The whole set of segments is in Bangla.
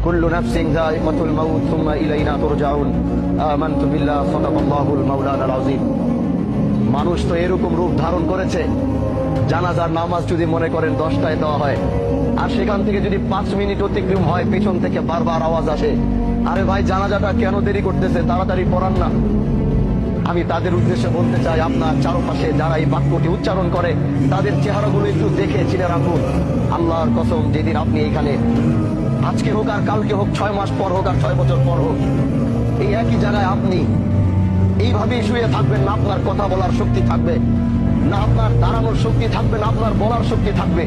কুল্লু নাফসিন যায়িকাতুল মাউত সুম্মা ইলাইনা তুরজাউন। আমানতু বিল্লাহ, সাদাকাল্লাহুল মাওলানাল আযীম। মানুষ তো এরকম রূপ ধারণ করেছে, জানাজার নামাজ যদি মনে করেন 10টায় দেওয়া হয়, আর সেখান থেকে যদি 5 মিনিট অতিক্রম হয়, পিছন থেকে বারবার আওয়াজ আসে, আরে ভাই জানাজাটা কেন দেরি করতেছে, তাড়াতাড়ি পড়ান না। আমি তাদের উদ্দেশ্যে বলতে চাই, আপনার চারপাশে যারা এই বাক্যটি উচ্চারণ করে তাদের চেহারাগুলো একটু দেখে চিনে রাখুন। আল্লাহর কসম, যেদিন আপনি এখানে, আজকে হোক আর কালকে হোক, 6 মাস পর হোক আর 6 বছর পর হোক, এই একই জায়গায় আপনি এইভাবেই শুয়ে থাকবেন, না আপনার কথা বলার শক্তি থাকবে, না আপনার দাঁড়ানোর শক্তি থাকবে, না আপনার বলার শক্তি থাকবে।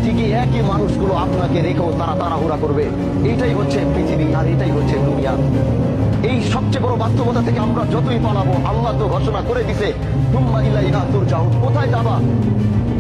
ঠিকই একই মানুষগুলো আপনাকে রেখেও তারা তাড়াহুড়া করবে। এইটাই হচ্ছে পৃথিবী, আর এটাই হচ্ছে দুনিয়া। এই সবচেয়ে বড় বাস্তবতা থেকে আমরা যতই পালাবো, আল্লাহ তো ঘোষণা করে দিছে, তুম্মা ইলাইনা তুরজাউন। কোথায় যাবা?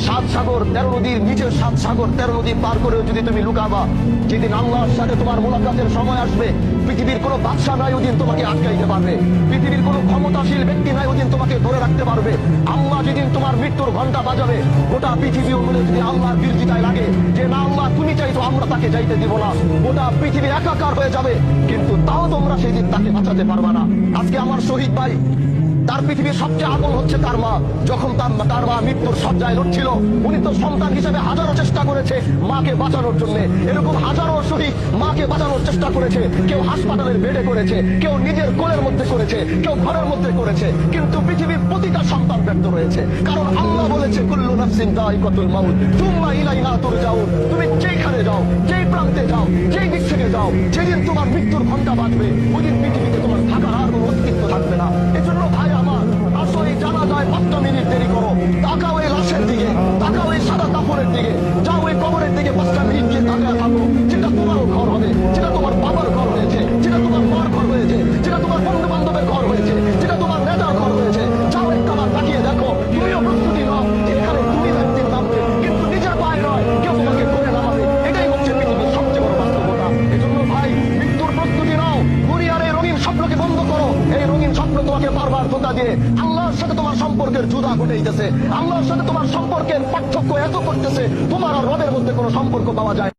7 সাগর 13 নদীর নিচে, 7 সাগর 13 নদী পার করেও যদি তুমি লুকাবা, যেদিন আল্লাহর সাথে তোমার মোলাকাতের সময় আসবে, পৃথিবীর কোনো বাদশা নাই ওদিন তোমাকে আটকাইতে পারবে, পৃথিবীর কোনো ক্ষমতাশীল ব্যক্তি নাই ওদিন তোমাকে ধরে রাখতে পারবে। আল্লাহ যেদিন তোমার মৃত্যুর ঘন্টা বাজাবে, গোটা পৃথিবী অনুযায়ী যদি আল্লাহর বিরোধিতায় লাগে যে না আল্লাহ তুমি চাইতো, আমরা তাকে যাইতে দিব না, গোটা পৃথিবী একাকার হয়ে যাবে, কিন্তু তাও তোমরা সেই দিন তাকে বাঁচাতে পারবা না। আজকে আমার শহীদ ভাই, তার পৃথিবীর সবচেয়ে আপন হচ্ছে তার মা। যখন তার মা মৃত্যুর শয্যায় লড়ছিল, উনি তো সন্তান হিসেবে হাজারো চেষ্টা করেছে মাকে বাঁচানোর জন্য। এরকম হাজারো শহীদ মাকে বাঁচানোর চেষ্টা করেছে। কেউ হাসপাতালের বেডে করেছে, কেউ নিজের কোলের মধ্যে করেছে, কেউ ঘরের মধ্যে করেছে, কিন্তু পৃথিবীর প্রতিটা সন্তান ব্যর্থ হয়েছে। কারণ আল্লাহ বলেছে, কুল্লু নাফসিন যায়িকাতুল মাউত সুম্মা ইলাইনা তুরজাউন। তুমি যেখানে যাও, যেই প্রান্তে যাও, যেই দিক থেকে যাও, যেদিন তোমার মৃত্যুর ঘন্টা বাজবে, ওই দিন পৃথিবীতে তোমার থাকার আর কোনো অস্তিত্ব থাকবে না। এজন্য ভাই আমার, আসো এই জানাজায় 5টা মিনিট দেরি করো, তাকাও এই লাশের দিকে, তাকাও এই সাদা কাপড়ের দিকে, যাও ওই কবরের দিকে 5টা মিনিট গিয়ে তাকায় থাকো। যেটা তোমারও ঘর হবে, যেটা তোমার বাবার ঘর হয়েছে, যেটা তোমার মার ঘর হয়েছে, যেটা তোমার বন্ধু বান্ধবের ঘর হয়েছে, যেটা তোমার নেতার ঘর হয়েছে, যাও একটাবার তাকিয়ে দেখো। তুমিও প্রস্তুতি নাও যে এখানে তুমি একদিন নামবে, কিন্তু নিজের পায়ে নয়, কেউ তোমাকে করে নামাবে। এটাই হচ্ছে পৃথিবীর সবচেয়ে বড় বাস্তবতা। এজন্য ভাই, মৃত্যুর প্রস্তুতি নাও। দুনিয়ার এই রঙিন স্বপ্নকে বন্ধ করো। এই রঙিন স্বপ্ন তোমাকে বারবার ধোঁকা দিয়ে আল্লাহর সাথে তোমার সম্পর্কের জুদা ঘটেইতেছে। আল্লাহর সাথে তোমার সম্পর্কের পার্থক্য এত করতেছে, তোমার আর রবের মধ্যে কোনো সম্পর্ক পাওয়া যায়